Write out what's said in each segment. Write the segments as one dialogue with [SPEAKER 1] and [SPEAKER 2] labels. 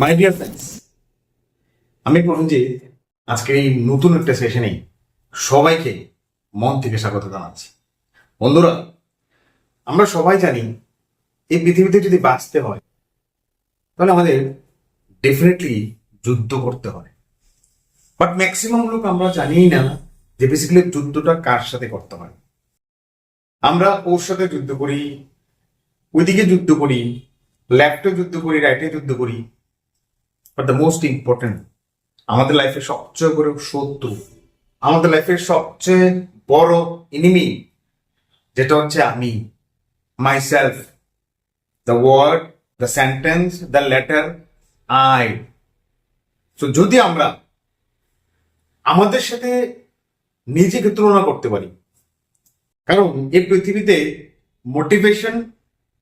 [SPEAKER 1] My dear friends, আমি প্রসেনজিৎ আজকের এই নতুন একটা সেশনে সবাইকে মন থেকে স্বাগত জানাচ্ছি। বন্ধুরা, আমরা সবাই জানি এই পৃথিবীতে যদি বাঁচতে হয় তাহলে আমাদের ডেফিনেটলি যুদ্ধ করতে হয়। বাট ম্যাক্সিমাম লোক আমরা জানিই না যে বেসিক্যালি যুদ্ধটা কার সাথে করতে হয়। আমরা ওর সাথে যুদ্ধ করি, ওইদিকে যুদ্ধ করি, লেফটে যুদ্ধ করি, রাইটে যুদ্ধ করি। বাট দ্য মোস্ট ইম্পর্টেন্ট, আমাদের লাইফের সবচেয়ে বড় শত্রু, আমাদের লাইফের সবচেয়ে বড় এনিমি যেটা হচ্ছে আমি, myself, the word, the sentence, the letter I. তো যদি আমরা আমাদের সাথে নিজেকে তুলনা করতে পারি, কারণ এই পৃথিবীতে মোটিভেশন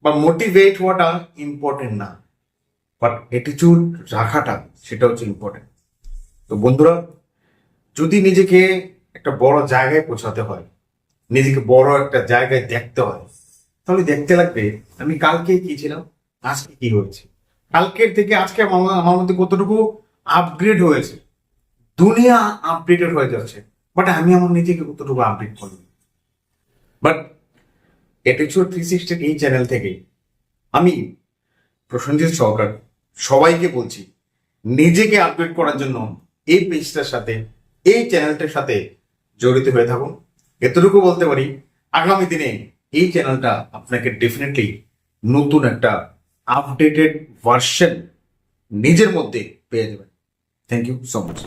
[SPEAKER 1] বা মোটিভেট হওয়াটা ইম্পর্টেন্ট না, বাট অ্যাটিটিউড রাখাটা সেটা হচ্ছে ইম্পর্টেন্ট। তো বন্ধুরা, যদি নিজেকে একটা বড় জায়গায় পৌঁছাতে হয়, নিজেকে বড় একটা জায়গায় দেখতে হয়, তাহলে দেখতে লাগবে আমি কালকে কি ছিলাম, আজকে কি হয়েছে। কালকের থেকে আজকে আমার মধ্যে কতটুকু আপগ্রেড হয়েছে। দুনিয়া আপডেটেড হয়ে যাচ্ছে, বাট আমি আমার নিজেকে কতটুকু আপডেট করি। বাট অ্যাটিটিউড 360 এই চ্যানেল থেকে আমি প্রসেনজিৎ সরকার সবাইকে বলছি, নিজেকে আপডেট করার জন্য এই পেজটার সাথে, এই চ্যানেলটার সাথে জড়িত হয়ে থাকুন। এতটুকু বলতে পারি, আগামী দিনে এই চ্যানেলটা আপনাকে ডেফিনেটলি নতুন একটা আপডেটেড ভার্সন নিজের মধ্যে পেয়ে যাবেন। Thank you so much.